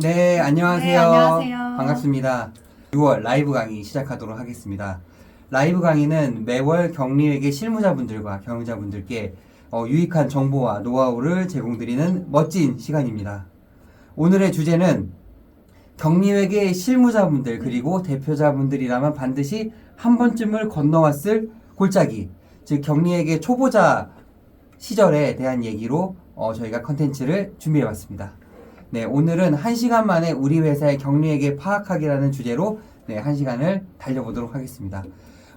네, 안녕하세요. 네, 안녕하세요. 반갑습니다. 6월 라이브 강의 시작하도록 하겠습니다. 라이브 강의는 매월 격리회계 실무자분들과 경영자분들께 유익한 정보와 노하우를 제공드리는 멋진 시간입니다. 오늘의 주제는 격리회계 실무자분들 그리고 대표자분들이라면 반드시 한 번쯤을 건너왔을 골짜기, 즉 격리회계 초보자 시절에 대한 얘기로 저희가 컨텐츠를 준비해봤습니다. 네, 오늘은 1시간 만에 우리 회사의 격리회계 파악하기라는 주제로 1시간을 달려보도록 하겠습니다.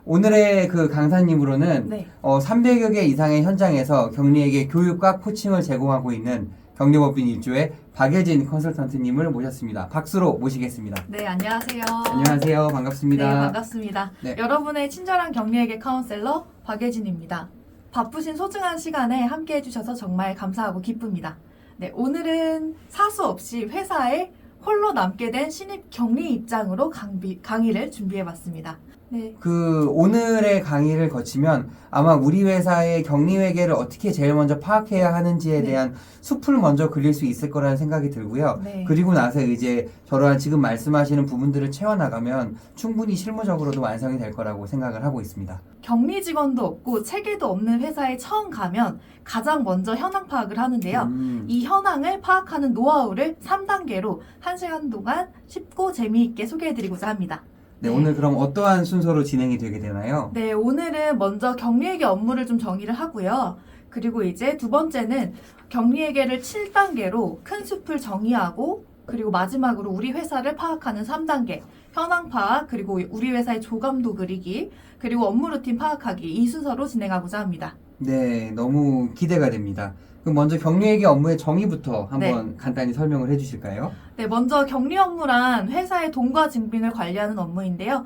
오늘의 그 강사님으로는 300여 개 이상의 현장에서 격리회계 교육과 코칭을 제공하고 있는 격리법인 일조의 박예진 컨설턴트님을 모셨습니다. 박수로 모시겠습니다. 네, 안녕하세요. 안녕하세요. 반갑습니다. 네, 반갑습니다. 네. 여러분의 친절한 격리회계 카운셀러 박예진입니다. 바쁘신 소중한 시간에 함께 해주셔서 정말 감사하고 기쁩니다. 네, 오늘은 사수 없이 회사에 홀로 남게 된 신입 격리 입장으로 강의를 준비해봤습니다. 네. 오늘의 강의를 거치면 아마 우리 회사의 격리회계를 어떻게 제일 먼저 파악해야 하는지에 대한 숲을 먼저 그릴 수 있을 거라는 생각이 들고요. 그리고 나서 이제 저러한 지금 말씀하시는 부분들을 채워나가면 충분히 실무적으로도 완성이 될 거라고 생각을 하고 있습니다. 격리 직원도 없고 체계도 없는 회사에 처음 가면 가장 먼저 현황 파악을 하는데요. 이 현황을 파악하는 노하우를 3단계로 1시간 동안 쉽고 재미있게 소개해드리고자 합니다. 네, 오늘 그럼 어떠한 순서로 진행이 되게 되나요? 네, 오늘은 먼저 격리회계 업무를 좀 정의를 하고요. 그리고 이제 두 번째는 격리회계를 7단계로 큰 숲을 정의하고, 그리고 마지막으로 우리 회사를 파악하는 3단계 현황 파악, 그리고 우리 회사의 조감도 그리기, 그리고 업무 루틴 파악하기, 이 순서로 진행하고자 합니다. 네, 너무 기대가 됩니다. 그럼 먼저 격리회계 업무의 정의부터 한번 간단히 설명을 해주실까요? 네, 먼저 격리 업무란 회사의 돈과 증빙을 관리하는 업무인데요.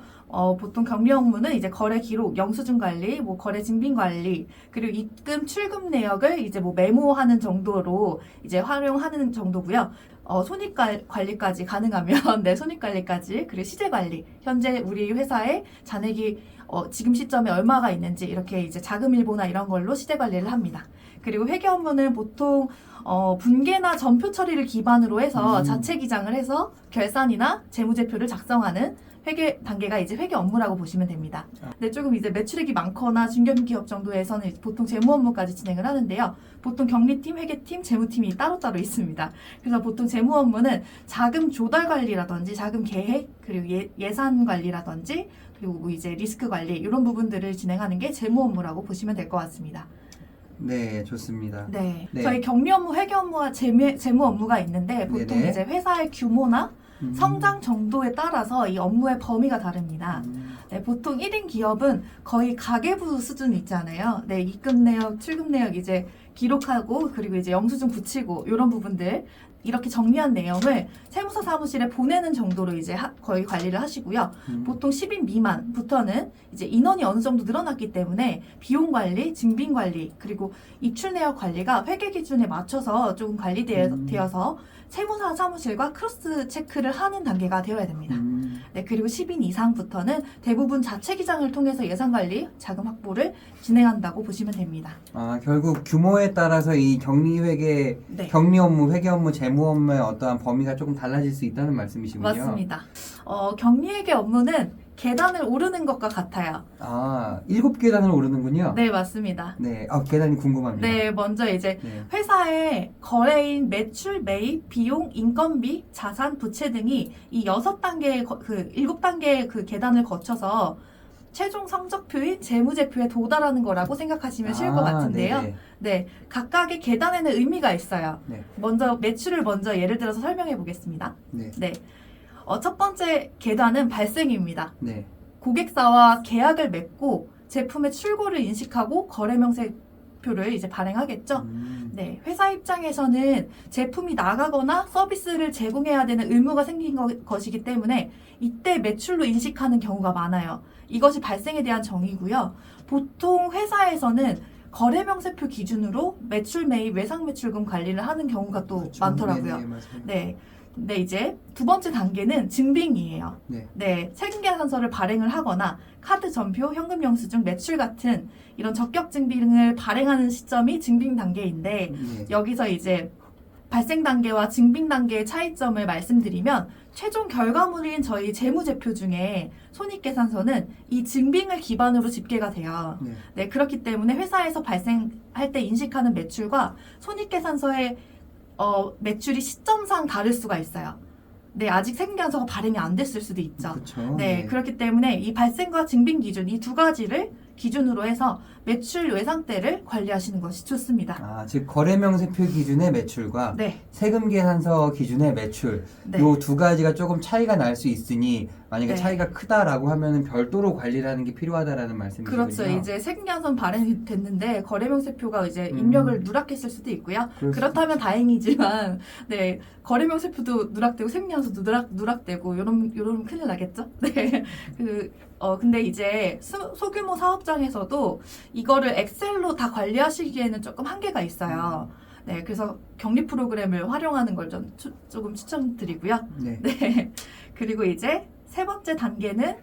보통 격리 업무는 이제 거래 기록, 영수증 관리, 거래 증빙 관리, 그리고 입금, 출금 내역을 이제 메모하는 정도로 이제 활용하는 정도고요. 손익 관리까지 가능하면, 손익 관리까지, 그리고 시제 관리, 현재 우리 회사의 잔액이 지금 시점에 얼마가 있는지 이렇게 이제 자금일보나 이런 걸로 시제 관리를 합니다. 그리고 회계 업무는 보통 분계나 전표 처리를 기반으로 해서 자체 기장을 해서 결산이나 재무제표를 작성하는 회계 단계가 이제 회계 업무라고 보시면 됩니다. 근데 조금 이제 매출액이 많거나 중견기업 정도에서는 보통 재무 업무까지 진행을 하는데요. 보통 격리팀, 회계팀, 재무팀이 따로따로 있습니다. 그래서 보통 재무 업무는 자금 조달 관리라든지 자금 계획, 그리고 예산 관리라든지, 그리고 이제 리스크 관리 이런 부분들을 진행하는 게 재무 업무라고 보시면 될 것 같습니다. 네, 좋습니다. 네. 저희 격리 업무, 회계 업무와 재무 업무가 있는데 보통 이제 회사의 규모나 성장 정도에 따라서 이 업무의 범위가 다릅니다. 네, 보통 1인 기업은 거의 가계부 수준 있잖아요. 네, 입금 내역, 출금 내역 이제 기록하고, 그리고 이제 영수증 붙이고 이런 부분들 이렇게 정리한 내용을 세무서 사무실에 보내는 정도로 이제 거의 관리를 하시고요. 보통 10인 미만부터는 이제 인원이 어느 정도 늘어났기 때문에 비용 관리, 증빙 관리, 그리고 입출 내역 관리가 회계 기준에 맞춰서 조금 관리되어서 세무사 사무실과 크로스 체크를 하는 단계가 되어야 됩니다. 네, 그리고 10인 이상부터는 대부분 자체 기장을 통해서 예산 관리, 자금 확보를 진행한다고 보시면 됩니다. 결국 규모에 따라서 이 격리회계, 격리 업무, 회계 업무, 재무 업무의 어떠한 범위가 조금 달라질 수 있다는 말씀이시군요. 맞습니다. 격리회계 업무는 계단을 오르는 것과 같아요. 7계단을 오르는군요. 네, 맞습니다. 네, 계단이 궁금합니다. 네, 먼저 이제 회사의 거래인 매출, 매입, 비용, 인건비, 자산, 부채 등이 이 7단계 그 계단을 거쳐서 최종 성적표인 재무제표에 도달하는 거라고 생각하시면 쉬울 것 같은데요. 네, 각각의 계단에는 의미가 있어요. 먼저 매출을 먼저 예를 들어서 설명해 보겠습니다. 첫 번째 계단은 발생입니다. 고객사와 계약을 맺고 제품의 출고를 인식하고 거래 명세표를 이제 발행하겠죠. 회사 입장에서는 제품이 나가거나 서비스를 제공해야 되는 의무가 생긴 것이기 때문에 이때 매출로 인식하는 경우가 많아요. 이것이 발생에 대한 정의고요. 보통 회사에서는 거래 명세표 기준으로 매출 매입, 외상 매출금 관리를 하는 경우가 또 많더라고요. 네, 이제 두 번째 단계는 증빙이에요. 세금계산서를 발행을 하거나 카드 전표, 현금 영수증, 매출 같은 이런 적격 증빙을 발행하는 시점이 증빙 단계인데 여기서 이제 발생 단계와 증빙 단계의 차이점을 말씀드리면 최종 결과물인 저희 재무제표 중에 손익계산서는 이 증빙을 기반으로 집계가 돼요. 네. 네, 그렇기 때문에 회사에서 발생할 때 인식하는 매출과 손익계산서의 매출이 시점상 다를 수가 있어요. 네, 아직 세금계산서가 발행이 안 됐을 수도 있죠. 그렇죠. 네, 그렇기 때문에 이 발생과 증빙 기준 이 두 가지를 기준으로 해서 매출 외상대를 관리하시는 것이 좋습니다. 아, 즉 거래명세표 기준의 매출과 네, 세금계산서 기준의 매출 네. 요 두 가지가 조금 차이가 날 수 있으니 만약에 네. 차이가 크다라고 하면은 별도로 관리를 하는 게 필요하다라는 말씀이시군요. 그렇죠. 이제 세금계산서는 발행이 됐는데 거래명세표가 이제 음. 입력을 누락했을 수도 있고요. 그럴 수도 그렇다면 다행이지만, 네, 거래명세표도 누락되고 세금계산서도 누락되고 요런 큰일 나겠죠. 네, 근데 이제 소규모 사업장에서도 이거를 엑셀로 다 관리하시기에는 조금 한계가 있어요. 네, 그래서 격리 프로그램을 활용하는 걸 좀 조금 추천드리고요. 네. 네, 그리고 이제 세 번째 단계는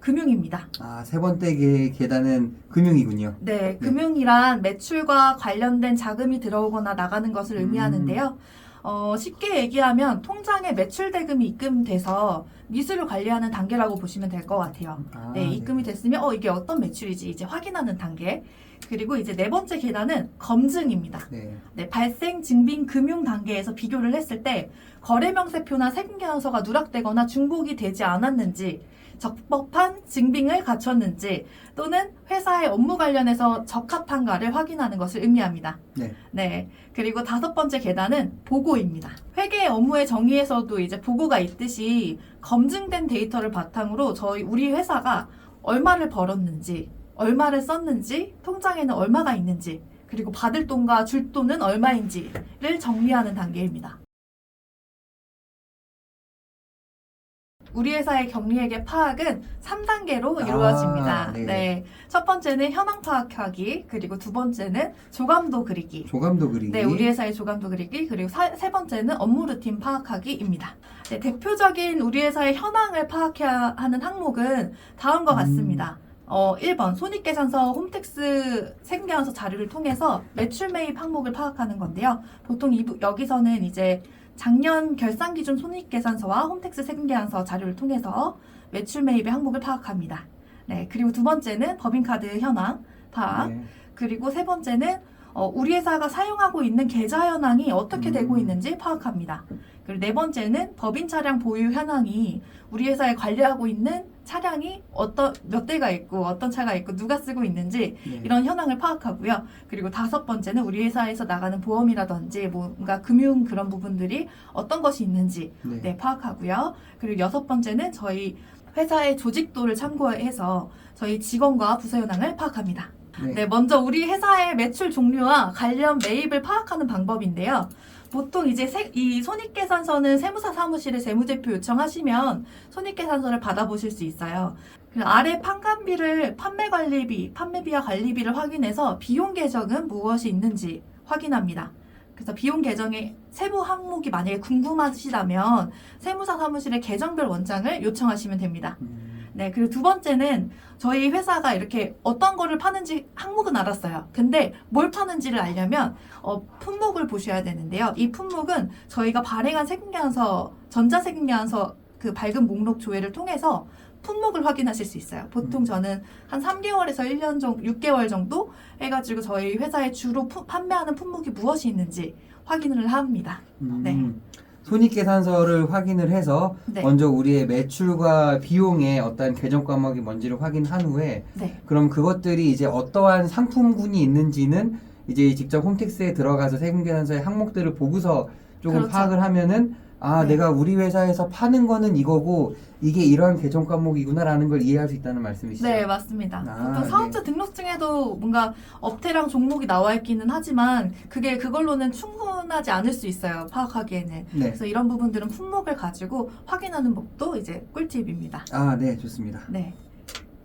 금융입니다. 아, 세 번째 계단은 금융이군요. 네, 금융이란 매출과 관련된 자금이 들어오거나 나가는 것을 의미하는데요. 쉽게 얘기하면 통장에 매출 대금이 입금돼서 미수를 관리하는 단계라고 보시면 될 것 같아요. 아, 네, 입금이 됐으면 이게 어떤 매출이지 이제 확인하는 단계. 그리고 이제 네 번째 계단은 검증입니다. 네. 네, 발생, 증빙, 금융 단계에서 비교를 했을 때 거래명세표나 세금계산서가 누락되거나 중복이 되지 않았는지, 적법한 증빙을 갖췄는지 또는 회사의 업무 관련해서 적합한가를 확인하는 것을 의미합니다. 네. 네. 그리고 다섯 번째 계단은 보고입니다. 회계 업무의 정의에서도 이제 보고가 있듯이 검증된 데이터를 바탕으로 우리 회사가 얼마를 벌었는지, 얼마를 썼는지, 통장에는 얼마가 있는지, 그리고 받을 돈과 줄 돈은 얼마인지를 정리하는 단계입니다. 우리 회사의 격리액의 파악은 3단계로 이루어집니다. 네. 네. 첫 번째는 현황 파악하기, 그리고 두 번째는 조감도 그리기. 조감도 그리기. 네, 우리 회사의 조감도 그리기, 그리고 세 번째는 업무 루틴 파악하기입니다. 네, 대표적인 우리 회사의 현황을 파악해야 하는 항목은 다음과 같습니다. 1번, 손익계산서, 홈택스, 세금계산서 자료를 통해서 매출 매입 항목을 파악하는 건데요. 보통 여기서는 이제 작년 결산기준 손익계산서와 홈택스 세금계산서 자료를 통해서 매출 매입의 항목을 파악합니다. 네, 그리고 두 번째는 법인카드 현황 파악, 네. 그리고 세 번째는 우리 회사가 사용하고 있는 계좌 현황이 어떻게 되고 있는지 파악합니다. 그리고 네 번째는 법인 차량 보유 현황이 우리 회사에 관리하고 있는 차량이 몇 대가 있고 어떤 차가 있고 누가 쓰고 있는지 네. 이런 현황을 파악하고요. 그리고 다섯 번째는 우리 회사에서 나가는 보험이라든지 뭔가 금융 그런 부분들이 어떤 것이 있는지 네. 네, 파악하고요. 그리고 여섯 번째는 저희 회사의 조직도를 참고해서 저희 직원과 부서 현황을 파악합니다. 네. 네, 먼저 우리 회사의 매출 종류와 관련 매입을 파악하는 방법인데요. 보통 이제 이 손익계산서는 세무사 사무실에 재무제표 요청하시면 손익계산서를 받아보실 수 있어요. 그리고 아래 판관비를 판매관리비, 판매비와 관리비를 확인해서 비용 계정은 무엇이 있는지 확인합니다. 그래서 비용 계정의 세부 항목이 만약에 궁금하시다면 세무사 사무실에 계정별 원장을 요청하시면 됩니다. 네, 그리고 두 번째는 저희 회사가 이렇게 어떤 거를 파는지 항목은 알았어요. 근데 뭘 파는지를 알려면 품목을 보셔야 되는데요. 이 품목은 저희가 발행한 세금계산서, 전자세금계산서 그 발급 목록 조회를 통해서 품목을 확인하실 수 있어요. 보통 저는 한 3개월에서 1년 정도, 6개월 정도 해가지고 저희 회사에 주로 판매하는 품목이 무엇이 있는지 확인을 합니다. 네. 손익계산서를 확인을 해서 네. 먼저 우리의 매출과 비용의 어떤 계정 과목이 뭔지를 확인한 후에 네. 그럼 그것들이 이제 어떠한 상품군이 있는지는 이제 직접 홈택스에 들어가서 세금계산서의 항목들을 보고서 조금 그렇죠. 파악을 하면은 네. 내가 우리 회사에서 파는 거는 이거고 이게 이러한 계정 과목이구나라는 걸 이해할 수 있다는 말씀이시죠? 네, 맞습니다. 아, 보통 사업자 등록증에도 뭔가 업태랑 종목이 나와 있기는 하지만 그걸로는 충분하지 않을 수 있어요. 파악하기에는. 네. 그래서 이런 부분들은 품목을 가지고 확인하는 법도 이제 꿀팁입니다. 아, 네, 좋습니다. 네.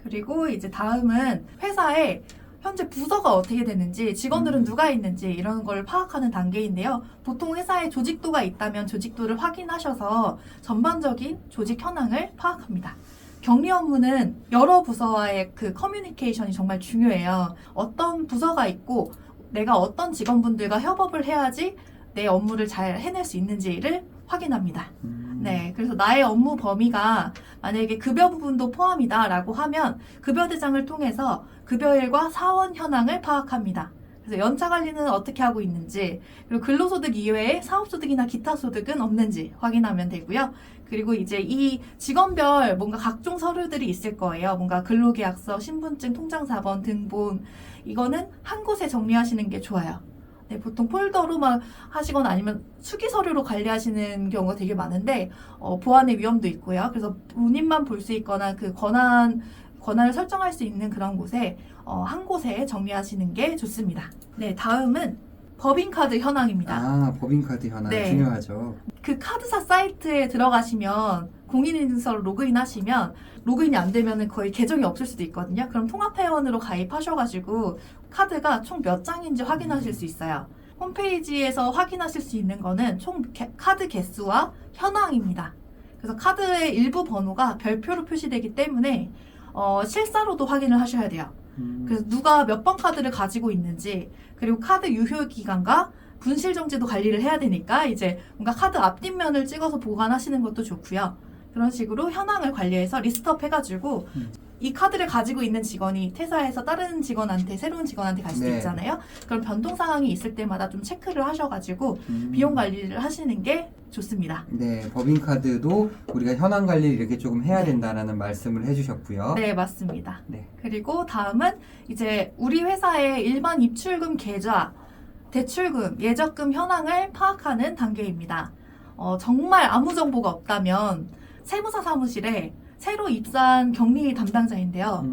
그리고 이제 다음은 회사에 현재 부서가 어떻게 되는지, 직원들은 누가 있는지 이런 걸 파악하는 단계인데요. 보통 회사에 조직도가 있다면 조직도를 확인하셔서 전반적인 조직 현황을 파악합니다. 격리 업무는 여러 부서와의 그 커뮤니케이션이 정말 중요해요. 어떤 부서가 있고 내가 어떤 직원분들과 협업을 해야지 내 업무를 잘 해낼 수 있는지를 확인합니다. 음. 네, 그래서 나의 업무 범위가 만약에 급여 부분도 포함이다라고 하면 급여 대장을 통해서 급여일과 사원 현황을 파악합니다. 그래서 연차 관리는 어떻게 하고 있는지, 그리고 근로소득 이외에 사업소득이나 기타 소득은 없는지 확인하면 되고요. 그리고 이제 이 직원별 뭔가 각종 서류들이 있을 거예요. 뭔가 근로계약서, 신분증, 통장사본, 등본. 이거는 한 곳에 정리하시는 게 좋아요. 네, 보통 폴더로 막 하시거나 아니면 수기 서류로 관리하시는 경우가 되게 많은데, 보안의 위험도 있고요. 그래서 본인만 볼 수 있거나 그 권한을 설정할 수 있는 그런 곳에 한 곳에 정리하시는 게 좋습니다. 네, 다음은 법인카드 현황입니다. 아, 법인카드 현황 네. 중요하죠. 그 카드사 사이트에 들어가시면 공인인증서로 로그인하시면 로그인이 안 되면 거의 계정이 없을 수도 있거든요. 그럼 통합회원으로 가입하셔가지고 카드가 총 몇 장인지 확인하실 수 있어요. 홈페이지에서 확인하실 수 있는 거는 총 카드 개수와 현황입니다. 그래서 카드의 일부 번호가 별표로 표시되기 때문에 실사로도 확인을 하셔야 돼요. 그래서 누가 몇 번 카드를 가지고 있는지, 그리고 카드 유효 기간과 분실 정지도 관리를 해야 되니까 이제 뭔가 카드 앞뒷면을 찍어서 보관하시는 것도 좋고요. 그런 식으로 현황을 관리해서 리스트업 해가지고 이 카드를 가지고 있는 직원이 퇴사해서 다른 직원한테, 새로운 직원한테 갈 수도 네. 있잖아요. 그럼 변동 상황이 있을 때마다 좀 체크를 하셔가지고 비용 관리를 하시는 게 좋습니다. 네, 법인카드도 우리가 현황 관리를 이렇게 조금 해야 네. 된다라는 말씀을 해주셨고요. 네, 맞습니다. 네. 그리고 다음은 이제 우리 회사의 일반 입출금 계좌, 대출금, 예적금 현황을 파악하는 단계입니다. 정말 아무 정보가 없다면 세무사 사무실에 새로 입사한 격리 담당자인데요.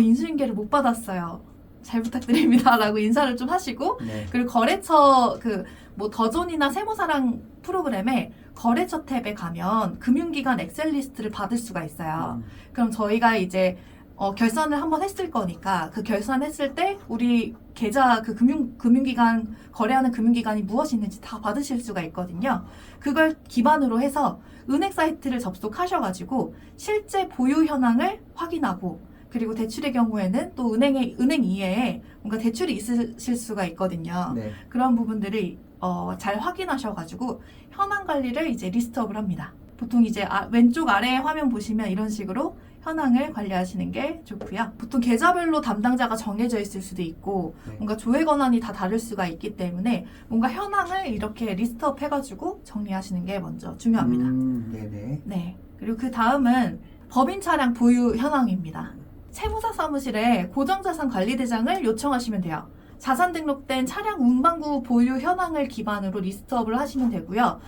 인수인계를 못 받았어요. 잘 부탁드립니다. 라고 인사를 좀 하시고, 네. 그리고 거래처 더존이나 세무사랑 프로그램에 거래처 탭에 가면 금융기관 엑셀 리스트를 받을 수가 있어요. 그럼 저희가 이제 결산을 한번 했을 거니까 그 결산했을 때 우리 계좌 그 금융기관 거래하는 금융기관이 무엇이 있는지 다 받으실 수가 있거든요. 그걸 기반으로 해서 은행 사이트를 접속하셔가지고 실제 보유 현황을 확인하고, 그리고 대출의 경우에는 또 은행 이외에 뭔가 대출이 있으실 수가 있거든요. 네. 그런 부분들을 잘 확인하셔가지고 현황 관리를 이제 리스트업을 합니다. 보통 이제 왼쪽 아래 화면 보시면 이런 식으로 현황을 관리하시는 게 좋고요. 보통 계좌별로 담당자가 정해져 있을 수도 있고 네. 뭔가 조회 권한이 다 다를 수가 있기 때문에 뭔가 현황을 이렇게 리스트업 해가지고 정리하시는 게 먼저 중요합니다. 네네. 네. 그리고 그 다음은 법인 차량 보유 현황입니다. 세무사 사무실에 고정자산 관리대장을 요청하시면 돼요. 자산 등록된 차량 운반구 보유 현황을 기반으로 리스트업을 하시면 되고요.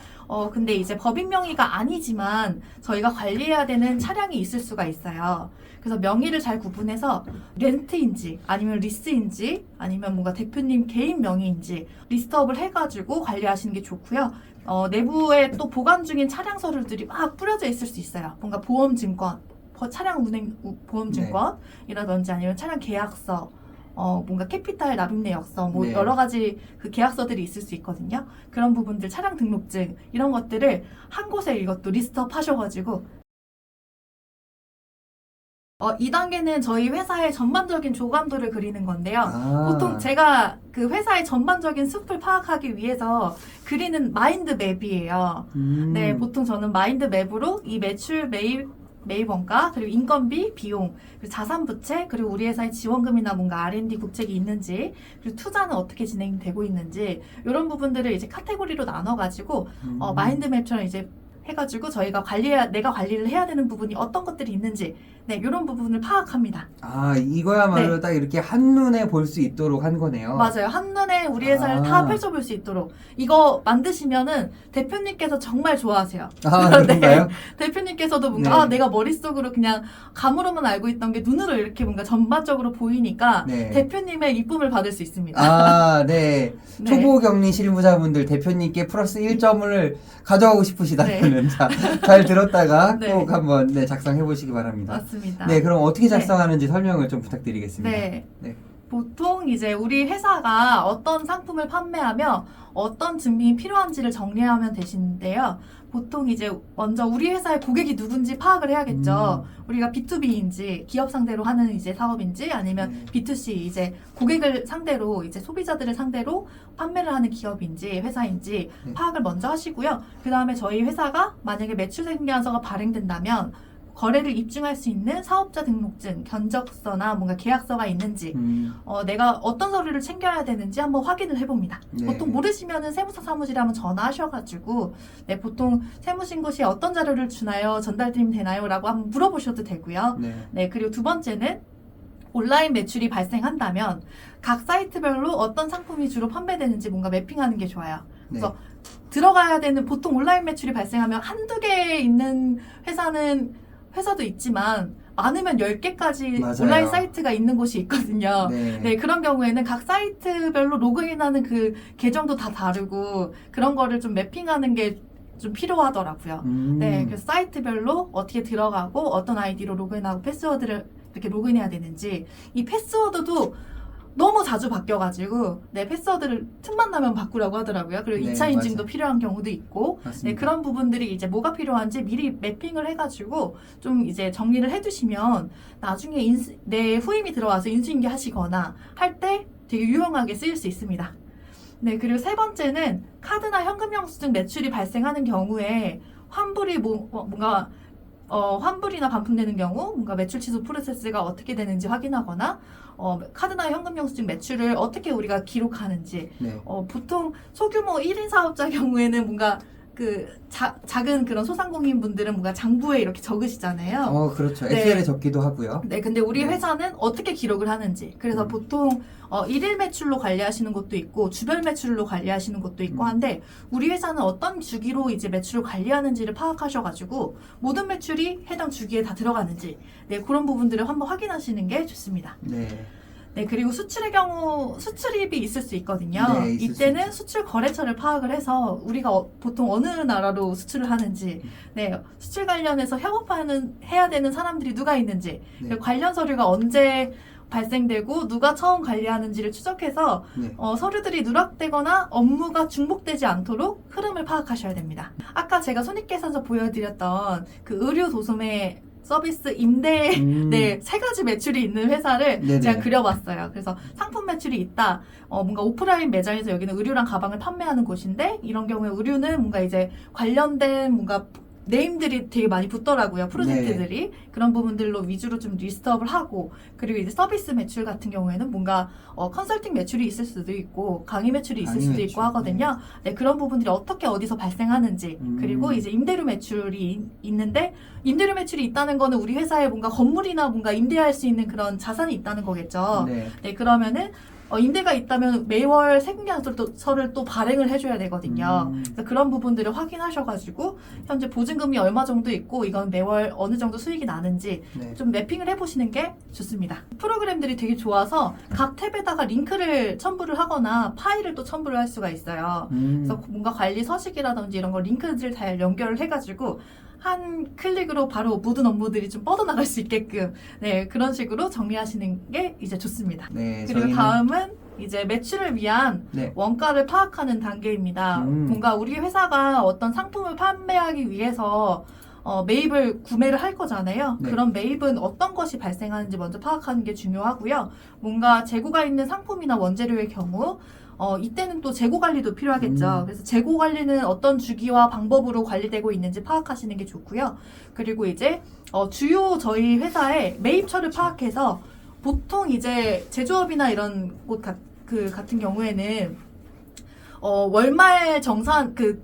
근데 이제 법인 명의가 아니지만 저희가 관리해야 되는 차량이 있을 수가 있어요. 그래서 명의를 잘 구분해서 렌트인지 아니면 리스인지 아니면 뭔가 대표님 개인 명의인지 리스트업을 해가지고 관리하시는 게 좋고요. 내부에 또 보관 중인 차량 서류들이 막 뿌려져 있을 수 있어요. 뭔가 보험증권, 차량 운행 보험증권이라든지 아니면 차량 계약서, 뭔가 캐피탈 납입 내역서, 네. 여러 가지 그 계약서들이 있을 수 있거든요. 그런 부분들, 차량 등록증, 이런 것들을 한 곳에 이것도 리스트업 하셔가지고, 2단계는 저희 회사의 전반적인 조감도를 그리는 건데요. 보통 제가 그 회사의 전반적인 숲을 파악하기 위해서 그리는 마인드 맵이에요. 네, 보통 저는 마인드 맵으로 이 매출, 매입 원가, 그리고 인건비, 비용, 그리고 자산 부채, 그리고 우리 회사의 지원금이나 뭔가 R&D 국책이 있는지, 그리고 투자는 어떻게 진행되고 있는지, 이런 부분들을 이제 카테고리로 나눠가지고, 마인드맵처럼 이제 해가지고 저희가 내가 관리를 해야 되는 부분이 어떤 것들이 있는지, 네, 이런 부분을 파악합니다. 이거야말로 네. 딱 이렇게 한눈에 볼 수 있도록 한 거네요. 맞아요. 한눈에 우리 회사를 다 펼쳐볼 수 있도록. 이거 만드시면은 대표님께서 정말 좋아하세요. 그런가요? 대표님께서도 뭔가 네. 내가 머릿속으로 그냥 감으로만 알고 있던 게 눈으로 이렇게 뭔가 전반적으로 보이니까 네. 대표님의 이쁨을 받을 수 있습니다. 네. 네. 초보 격리 실무자분들 대표님께 플러스 1점을 가져가고 싶으시다면 잘 들었다가 네. 꼭 한번 작성해 보시기 바랍니다. 맞습니다. 네, 그럼 어떻게 작성하는지 설명을 좀 부탁드리겠습니다. 네. 네. 보통 이제 우리 회사가 어떤 상품을 판매하며 어떤 증빙이 필요한지를 정리하면 되시는데요. 보통 이제 먼저 우리 회사의 고객이 누군지 파악을 해야겠죠. 우리가 B2B인지 기업 상대로 하는 이제 사업인지 아니면 B2C 이제 고객을 상대로 이제 소비자들을 상대로 판매를 하는 기업인지 회사인지 파악을 먼저 하시고요. 그 다음에 저희 회사가 만약에 매출생계환서가 발행된다면 거래를 입증할 수 있는 사업자 등록증, 견적서나 뭔가 계약서가 있는지 내가 어떤 서류를 챙겨야 되는지 한번 확인을 해봅니다. 네. 보통 모르시면은 세무사 사무실에 한번 전화하셔가지고 보통 세무신고 시에 어떤 자료를 주나요? 전달드리면 되나요? 라고 한번 물어보셔도 되고요. 그리고 두 번째는 온라인 매출이 발생한다면 각 사이트별로 어떤 상품이 주로 판매되는지 뭔가 매핑하는 게 좋아요. 그래서 들어가야 되는 보통 온라인 매출이 발생하면 한두 개 있는 회사도 있지만 많으면 10개까지 맞아요. 온라인 사이트가 있는 곳이 있거든요. 네. 그런 경우에는 각 사이트별로 로그인하는 그 계정도 다 다르고 그런 거를 좀 매핑하는 게 좀 필요하더라고요. 그래서 사이트별로 어떻게 들어가고 어떤 아이디로 로그인하고 패스워드를 이렇게 로그인해야 되는지 이 패스워드도 너무 자주 바뀌어가지고 패스워드를 틈만 나면 바꾸라고 하더라고요. 그리고 2차 인증도 필요한 경우도 있고 그런 부분들이 이제 뭐가 필요한지 미리 매핑을 해가지고 좀 이제 정리를 해두시면 나중에 내 후임이 들어와서 인수인계 하시거나 할 때 되게 유용하게 쓰일 수 있습니다. 그리고 세 번째는 카드나 현금 영수증 매출이 발생하는 경우에 환불이 뭔가 환불이나 반품되는 경우 뭔가 매출 취소 프로세스가 어떻게 되는지 확인하거나 카드나 현금 영수증 매출을 어떻게 우리가 기록하는지 보통 소규모 1인 사업자 경우에는 뭔가 그 작은 그런 소상공인 분들은 뭔가 장부에 이렇게 적으시잖아요. 그렇죠. 엑셀에 적기도 하고요. 근데 우리 회사는 어떻게 기록을 하는지. 그래서 보통 일일 매출로 관리하시는 곳도 있고 주별 매출로 관리하시는 곳도 있고 한데 우리 회사는 어떤 주기로 이제 매출을 관리하는지를 파악하셔가지고 모든 매출이 해당 주기에 다 들어가는지 그런 부분들을 한번 확인하시는 게 좋습니다. 그리고 수출의 경우 수출입이 있을 수 있거든요. 이때는 수출 거래처를 파악을 해서 우리가 보통 어느 나라로 수출을 하는지, 수출 관련해서 해야 되는 사람들이 누가 있는지, 관련 서류가 언제 발생되고 누가 처음 관리하는지를 추적해서 서류들이 누락되거나 업무가 중복되지 않도록 흐름을 파악하셔야 됩니다. 아까 제가 손익계산서 보여드렸던 그 의료 도소매 서비스 임대 세 가지 매출이 있는 회사를 제가 그려봤어요. 그래서 상품 매출이 있다. 뭔가 오프라인 매장에서 여기는 의류랑 가방을 판매하는 곳인데 이런 경우에 의류는 뭔가 이제 관련된 뭔가 네임들이 되게 많이 붙더라고요. 프로젝트들이. 그런 부분들로 위주로 좀 리스트업을 하고 그리고 이제 서비스 매출 같은 경우에는 뭔가 컨설팅 매출이 있을 수도 있고 강의 매출이 있을 수도 있고 하거든요. 그런 부분들이 어떻게 어디서 발생하는지 그리고 이제 임대료 매출이 있는데 임대료 매출이 있다는 거는 우리 회사에 뭔가 건물이나 뭔가 임대할 수 있는 그런 자산이 있다는 거겠죠. 그러면은 임대가 있다면 매월 세금계산서를 또 발행을 해줘야 되거든요. 그래서 그런 부분들을 확인하셔가지고 현재 보증금이 얼마 정도 있고 이건 매월 어느 정도 수익이 나는지 좀 매핑을 해보시는 게 좋습니다. 프로그램들이 되게 좋아서 각 탭에다가 링크를 첨부를 하거나 파일을 또 첨부를 할 수가 있어요. 그래서 뭔가 관리 서식이라든지 이런 거 링크들을 다 연결을 해가지고 한 클릭으로 바로 모든 업무들이 좀 뻗어나갈 수 있게끔 그런 식으로 정리하시는 게 이제 좋습니다. 그리고 다음은 이제 매출을 위한 원가를 파악하는 단계입니다. 뭔가 우리 회사가 어떤 상품을 판매하기 위해서 매입을 구매를 할 거잖아요. 그런 매입은 어떤 것이 발생하는지 먼저 파악하는 게 중요하고요. 뭔가 재고가 있는 상품이나 원재료의 경우 이때는 또 재고 관리도 필요하겠죠. 그래서 재고 관리는 어떤 주기와 방법으로 관리되고 있는지 파악하시는 게 좋고요. 그리고 이제 주요 저희 회사의 매입처를 파악해서 보통 이제 제조업이나 이런 곳 같은 경우에는 월말 정산 그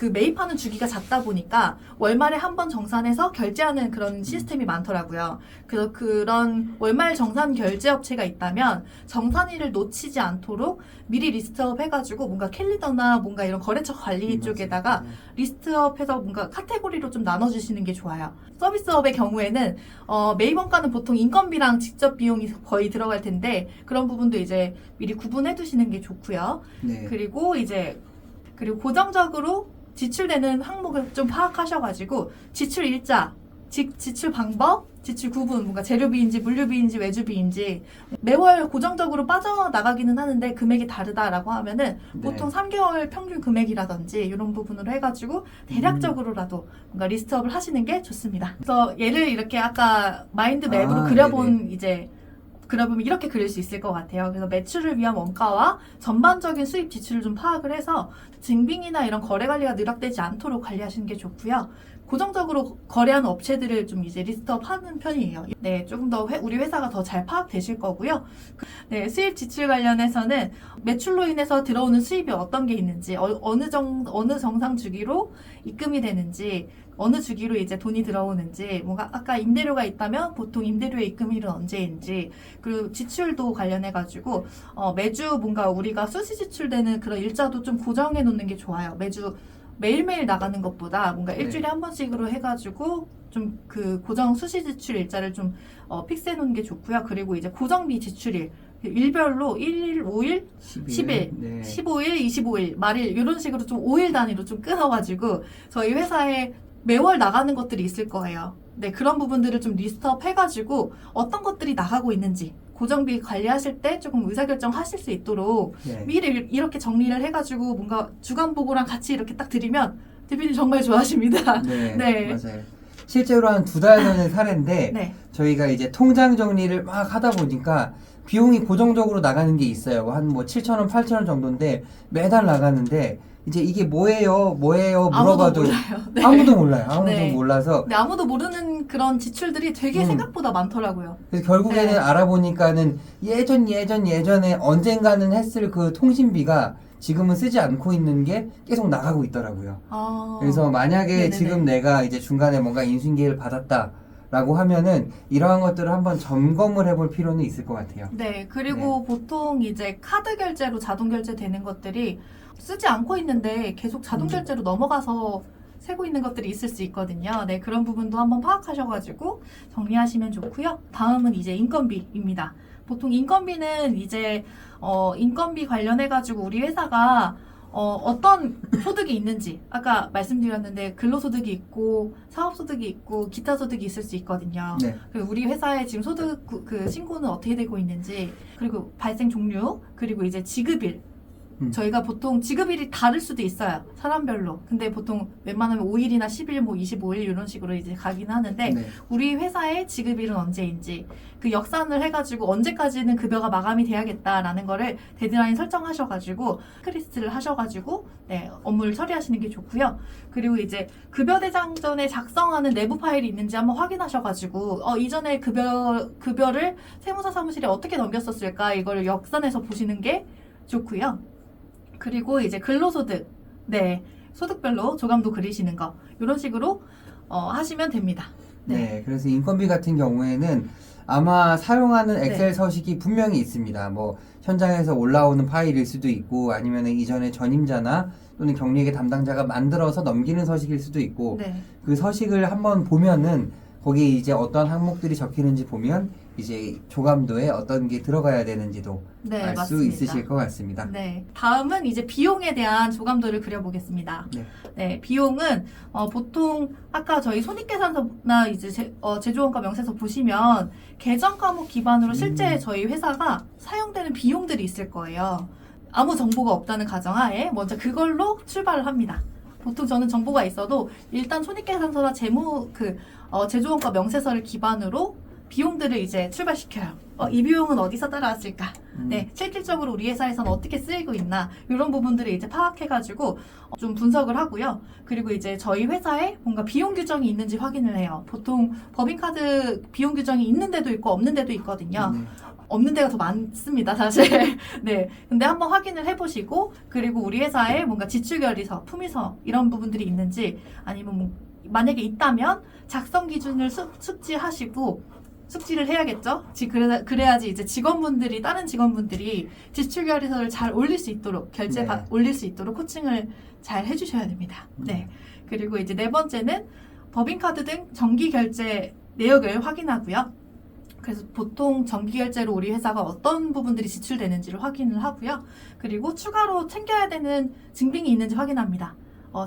매입하는 주기가 잦다 보니까 월말에 한 번 정산해서 결제하는 그런 시스템이 많더라고요. 그래서 그런 월말 정산 결제 업체가 있다면 정산일을 놓치지 않도록 미리 리스트업 해가지고 뭔가 캘리더나 뭔가 이런 거래처 관리 쪽에다가 리스트업해서 뭔가 카테고리로 좀 나눠주시는 게 좋아요. 서비스업의 경우에는 매입 원가는 보통 인건비랑 직접 비용이 거의 들어갈 텐데 그런 부분도 이제 미리 구분해 두시는 게 좋고요. 그리고 고정적으로 지출되는 항목을 좀 파악하셔가지고 지출 일자, 지출 방법, 지출 구분, 뭔가 재료비인지 물류비인지 외주비인지 매월 고정적으로 빠져나가기는 하는데 금액이 다르다라고 하면은 보통 3개월 평균 금액이라든지 이런 부분으로 해가지고 대략적으로라도 뭔가 리스트업을 하시는 게 좋습니다. 그래서 얘를 이렇게 아까 마인드맵으로 그려본 이제 그려보면 이렇게 그릴 수 있을 것 같아요. 그래서 매출을 위한 원가와 전반적인 수입 지출을 좀 파악을 해서 증빙이나 이런 거래 관리가 누락되지 않도록 관리하시는 게 좋고요. 고정적으로 거래하는 업체들을 좀 이제 리스트업 하는 편이에요. 네, 조금 더 우리 회사가 더 잘 파악되실 거고요. 네, 수입 지출 관련해서는 매출로 인해서 들어오는 수입이 어떤 게 있는지, 어느 정상 주기로 입금이 되는지, 어느 주기로 이제 돈이 들어오는지, 뭔가 아까 임대료가 있다면 보통 임대료의 입금일은 언제인지, 그리고 지출도 관련해가지고 매주 뭔가 우리가 수시 지출되는 그런 일자도 좀 고정해 놓는 게 좋아요. 매주 매일매일 나가는 것보다 뭔가 일주일에 한 번씩으로 해가지고 좀 그 고정 수시 지출 일자를 좀 픽스해 놓는 게 좋고요. 그리고 이제 고정비 지출일 일별로 1일, 5일, 10일, 15일, 25일, 말일 이런 식으로 좀 5일 단위로 좀 끊어가지고 저희 회사에 매월 나가는 것들이 있을 거예요. 네, 그런 부분들을 좀 리스트업 해가지고 어떤 것들이 나가고 있는지 고정비 관리하실 때 조금 의사결정 하실 수 있도록 미리 이렇게 정리를 해가지고 뭔가 주간 보고랑 같이 이렇게 딱 드리면 대표님 정말 좋아하십니다. 네, 맞아요. 실제로 한 2달 전의 사례인데 저희가 이제 통장 정리를 막 하다 보니까 비용이 고정적으로 나가는 게 있어요. 한 뭐 7,000원, 8,000원 정도인데 매달 나가는데 이제 이게 뭐예요 물어봐도 아무도 몰라요. 아무도 몰라서. 네, 아무도 모르는 그런 지출들이 되게 생각보다 많더라고요. 그래서 결국에는 알아보니까는 예전에 언젠가는 했을 그 통신비가 지금은 쓰지 않고 있는 게 계속 나가고 있더라고요. 그래서 만약에 지금 내가 이제 중간에 뭔가 인수인계를 받았다라고 하면은 이러한 것들을 한번 점검을 해볼 필요는 있을 것 같아요. 네, 그리고 보통 이제 카드 결제로 자동 결제되는 것들이 쓰지 않고 있는데 계속 자동 결제로 넘어가서 세고 있는 것들이 있을 수 있거든요. 네, 그런 부분도 한번 파악하셔가지고 정리하시면 좋고요. 다음은 이제 인건비입니다. 보통 인건비는 이제 인건비 관련해가지고 우리 회사가 어떤 소득이 있는지 아까 말씀드렸는데 근로소득이 있고 사업소득이 있고 기타 소득이 있을 수 있거든요. 그리고 우리 회사의 지금 소득 그 신고는 어떻게 되고 있는지 그리고 발생 종류 그리고 이제 지급일 저희가 보통 지급일이 다를 수도 있어요. 사람별로. 근데 보통 웬만하면 5일이나 10일, 뭐 25일 이런 식으로 이제 가긴 하는데 우리 회사의 지급일은 언제인지 그 역산을 해가지고 언제까지는 급여가 마감이 돼야겠다라는 거를 데드라인 설정하셔가지고 체크리스트를 하셔가지고 업무를 처리하시는 게 좋고요. 그리고 이제 급여 대장전에 작성하는 내부 파일이 있는지 한번 확인하셔가지고 이전에 급여를 세무사 사무실에 어떻게 넘겼었을까 이거를 역산해서 보시는 게 좋고요. 그리고 이제 근로소득, 소득별로 조감도 그리시는 거 이런 식으로 하시면 됩니다. 네, 그래서 인건비 같은 경우에는 아마 사용하는 엑셀 서식이 분명히 있습니다. 뭐 현장에서 올라오는 파일일 수도 있고 아니면 이전에 전임자나 또는 경리회계 담당자가 만들어서 넘기는 서식일 수도 있고 그 서식을 한번 보면은 거기에 이제 어떤 항목들이 적히는지 보면 이제 조감도에 어떤 게 들어가야 되는지도 알 수 있으실 것 같습니다. 네, 다음은 이제 비용에 대한 조감도를 그려보겠습니다. 비용은 보통 아까 저희 손익계산서나 이제 제조원가 명세서 보시면 계정 과목 기반으로 실제 저희 회사가 사용되는 비용들이 있을 거예요. 아무 정보가 없다는 가정하에 먼저 그걸로 출발을 합니다. 보통 저는 정보가 있어도 일단 손익계산서나 제조원가 명세서를 기반으로 비용들을 이제 출발시켜요. 이 비용은 어디서 따라왔을까? 실질적으로 우리 회사에서는 어떻게 쓰이고 있나? 이런 부분들을 이제 파악해가지고 좀 분석을 하고요. 그리고 이제 저희 회사에 뭔가 비용 규정이 있는지 확인을 해요. 보통 법인카드 비용 규정이 있는 데도 있고 없는 데도 있거든요. 없는 데가 더 많습니다, 사실. 근데 한번 확인을 해보시고, 그리고 우리 회사에 뭔가 지출결의서, 품위서 이런 부분들이 있는지, 아니면 만약에 있다면 작성 기준을 숙지를 해야겠죠. 그래야지 이제 다른 직원분들이 지출결의서를 잘 올릴 수 있도록 올릴 수 있도록 코칭을 잘 해주셔야 됩니다. 그리고 이제 4번째는 법인카드 등 정기결제 내역을 확인하고요. 그래서 보통 정기결제로 우리 회사가 어떤 부분들이 지출되는지를 확인을 하고요. 그리고 추가로 챙겨야 되는 증빙이 있는지 확인합니다.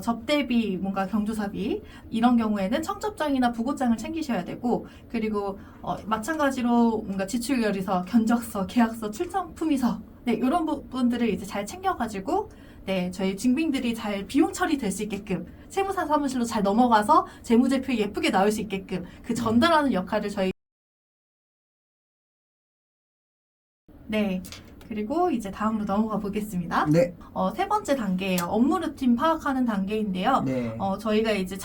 접대비, 뭔가 경조사비 이런 경우에는 청첩장이나 부고장을 챙기셔야 되고 그리고 마찬가지로 뭔가 지출결의서, 견적서, 계약서, 출장품의서 네, 이런 부분들을 이제 잘 챙겨가지고 네, 저희 증빙들이 잘 비용 처리될 수 있게끔 세무사 사무실로 잘 넘어가서 재무제표에 예쁘게 나올 수 있게끔 그 전달하는 역할을 저희 네. 그리고 이제 다음으로 넘어가 보겠습니다. 네. 세 번째 단계예요. 업무 루틴 파악하는 단계인데요. 네. 저희가 이제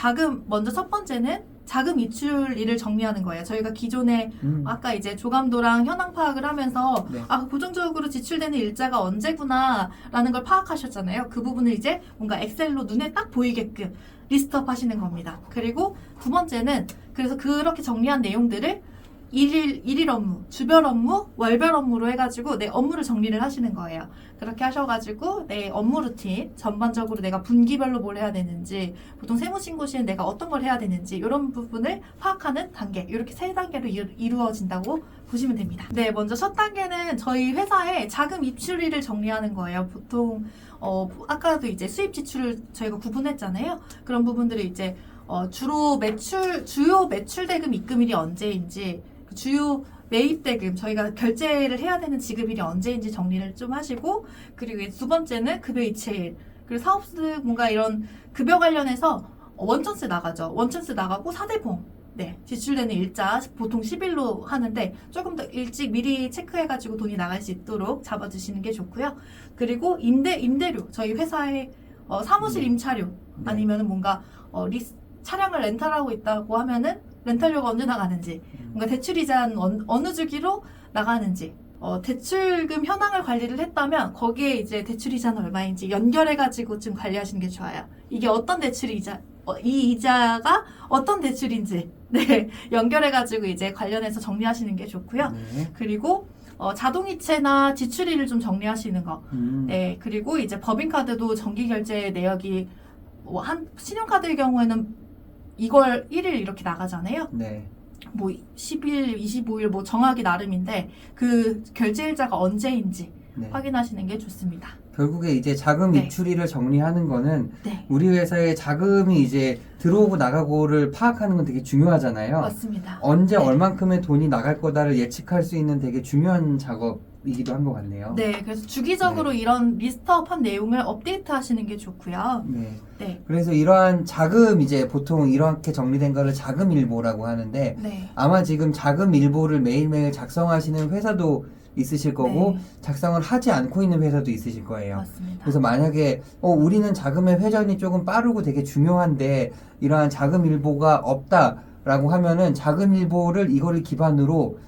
먼저 첫 번째는 자금 이출일을 정리하는 거예요. 저희가 기존에 아까 이제 조감도랑 현황 파악을 하면서 네. 고정적으로 지출되는 일자가 언제구나라는 걸 파악하셨잖아요. 그 부분을 이제 뭔가 엑셀로 눈에 딱 보이게끔 리스트업 하시는 겁니다. 그리고 두 번째는 그래서 그렇게 정리한 내용들을 일일 업무, 주별 업무, 월별 업무로 해가지고 내 업무를 정리를 하시는 거예요. 그렇게 하셔가지고 내 업무 루틴, 전반적으로 내가 분기별로 뭘 해야 되는지, 보통 세무신고 시엔 내가 어떤 걸 해야 되는지 이런 부분을 파악하는 단계, 이렇게 세 단계로 이루어진다고 보시면 됩니다. 네, 먼저 첫 단계는 저희 회사의 자금 입출일을 정리하는 거예요. 보통 아까도 이제 수입 지출을 저희가 구분했잖아요. 그런 부분들을 이제 주요 매출 대금 입금일이 언제인지, 주요 매입 대금, 저희가 결제를 해야 되는 지급일이 언제인지 정리를 좀 하시고, 그리고 두 번째는 급여 이체일, 그리고 사업소득 뭔가 이런 급여 관련해서 원천세 나가죠. 원천세 나가고 사대보험, 네, 지출되는 일자 보통 10일로 하는데 조금 더 일찍 미리 체크해가지고 돈이 나갈 수 있도록 잡아주시는 게 좋고요. 그리고 임대료, 저희 회사의 사무실 임차료, 아니면은 뭔가 차량을 렌탈하고 있다고 하면은 렌탈료가 언제 나가는지, 뭔가 대출이자는 어느 주기로 나가는지, 대출금 현황을 관리를 했다면 거기에 이제 대출이자는 얼마인지 연결해가지고 좀 관리하시는 게 좋아요. 이게 어떤 대출이자, 이 이자가 어떤 대출인지, 네, 연결해가지고 이제 관련해서 정리하시는 게 좋고요. 네. 그리고 자동이체나 지출일을 좀 정리하시는 거. 네, 그리고 이제 법인카드도 정기결제 내역이 신용카드의 경우에는 2월 1일 이렇게 나가잖아요. 네. 10일, 25일 정하기 나름인데 그 결제일자가 언제인지 네. 확인하시는 게 좋습니다. 결국에 이제 자금 네. 입출일을 정리하는 거는 네, 우리 회사에 자금이 이제 들어오고 나가고를 파악하는 건 되게 중요하잖아요. 맞습니다. 언제 네. 얼만큼의 돈이 나갈 거다를 예측할 수 있는 되게 중요한 작업이기도 한 것 같네요. 네, 그래서 주기적으로 이런 리스트업한 내용을 업데이트 하시는 게 좋고요. 네. 네, 그래서 이러한 자금 이제 보통 이렇게 정리된 거를 자금일보라고 하는데 네, 아마 지금 자금일보를 매일매일 작성하시는 회사도 있으실 거고 네. 작성을 하지 않고 있는 회사도 있으실 거예요. 맞습니다. 그래서 만약에 우리는 자금의 회전이 조금 빠르고 되게 중요한데 이러한 자금일보가 없다라고 하면은 자금일보를 이거를 기반으로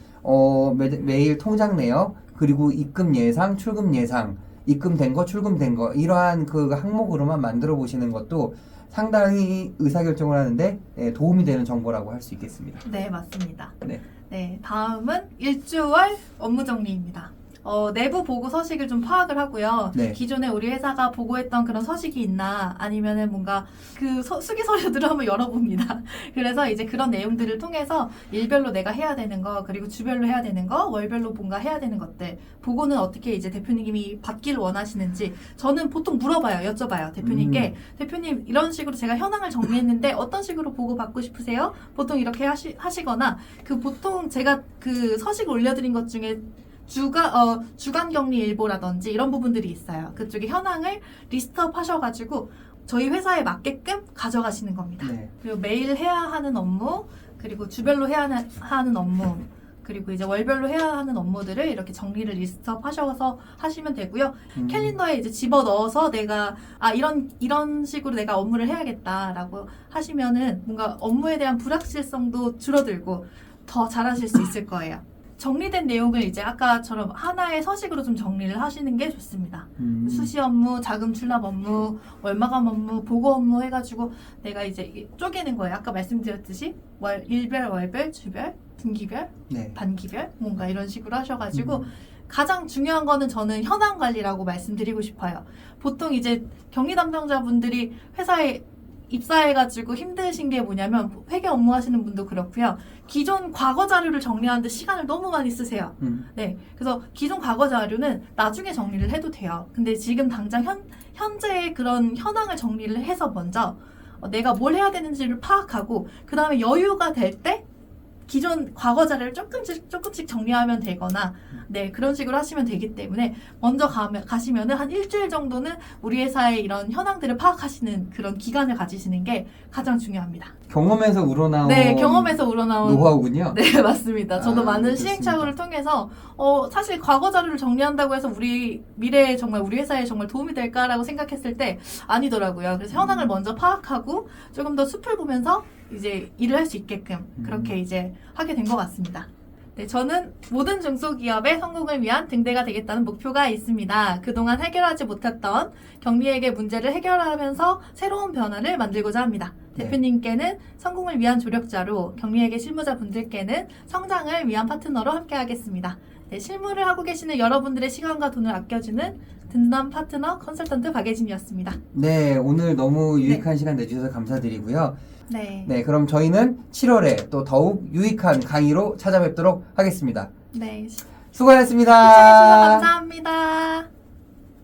매일 통장 내역 그리고 입금 예상, 출금 예상, 입금된 거, 출금된 거 이러한 그 항목으로만 만들어 보시는 것도 상당히 의사결정을 하는데 도움이 되는 정보라고 할 수 있겠습니다. 네, 맞습니다. 네. 네, 다음은 일주월 업무 정리입니다. 내부 보고 서식을 좀 파악을 하고요. 네. 기존에 우리 회사가 보고했던 그런 서식이 있나, 아니면은 뭔가 그 수기 서류들을 한번 열어봅니다. 그래서 이제 그런 내용들을 통해서 일별로 내가 해야 되는 거, 그리고 주별로 해야 되는 거, 월별로 뭔가 해야 되는 것들, 보고는 어떻게 이제 대표님이 받기를 원하시는지, 저는 보통 물어봐요, 여쭤봐요, 대표님께. 대표님, 이런 식으로 제가 현황을 정리했는데 어떤 식으로 보고 받고 싶으세요? 보통 이렇게 하시거나, 보통 제가 그 서식 올려드린 것 중에 주간 격리 일보라든지 이런 부분들이 있어요. 그쪽에 현황을 리스트업 하셔가지고 저희 회사에 맞게끔 가져가시는 겁니다. 네. 그리고 매일 해야 하는 업무, 그리고 주별로 해야 하는 업무, 그리고 이제 월별로 해야 하는 업무들을 이렇게 정리를 리스트업 하셔서 하시면 되고요. 캘린더에 이제 집어 넣어서 내가 이런 식으로 내가 업무를 해야겠다라고 하시면은 뭔가 업무에 대한 불확실성도 줄어들고 더 잘하실 수 있을 거예요. 정리된 내용을 이제 아까처럼 하나의 서식으로 좀 정리를 하시는 게 좋습니다. 수시 업무, 자금 출납 업무, 월마감 업무, 보고 업무 해가지고 내가 이제 쪼개는 거예요. 아까 말씀드렸듯이 일별, 월별, 주별, 분기별, 네. 반기별 뭔가 이런 식으로 하셔가지고 가장 중요한 거는 저는 현황 관리라고 말씀드리고 싶어요. 보통 이제 격리 담당자분들이 회사에 입사해가지고 힘드신 게 뭐냐면 회계 업무 하시는 분도 그렇고요. 기존 과거 자료를 정리하는데 시간을 너무 많이 쓰세요. 네, 그래서 기존 과거 자료는 나중에 정리를 해도 돼요. 근데 지금 당장 현재의 그런 현황을 정리를 해서 먼저 내가 뭘 해야 되는지를 파악하고 그 다음에 여유가 될 때 기존 과거 자료를 조금씩 정리하면 되거나 네 그런 식으로 하시면 되기 때문에 먼저 가시면은 한 일주일 정도는 우리 회사의 이런 현황들을 파악하시는 그런 기간을 가지시는 게 가장 중요합니다. 경험에서 우러나온 네, 경험에서 우러나온 노하우군요. 네, 맞습니다. 저도 아, 많은 좋습니다. 시행착오를 통해서 사실 과거 자료를 정리한다고 해서 우리 미래에 정말 우리 회사에 정말 도움이 될까라고 생각했을 때 아니더라고요. 그래서 현황을 먼저 파악하고 조금 더 숲을 보면서 이제 일을 할 수 있게끔 그렇게 이제 하게 된 것 같습니다. 네, 저는 모든 중소기업의 성공을 위한 등대가 되겠다는 목표가 있습니다. 그동안 해결하지 못했던 경리에게 문제를 해결하면서 새로운 변화를 만들고자 합니다. 네. 대표님께는 성공을 위한 조력자로, 경리에게 실무자분들께는 성장을 위한 파트너로 함께하겠습니다. 네, 실무를 하고 계시는 여러분들의 시간과 돈을 아껴주는 든든한 파트너 컨설턴트 박예진이었습니다. 네, 오늘 너무 유익한 시간 내주셔서 감사드리고요. 네. 네, 그럼 저희는 7월에 또 더욱 유익한 강의로 찾아뵙도록 하겠습니다. 네. 수고하셨습니다. 시청해주셔서 감사합니다.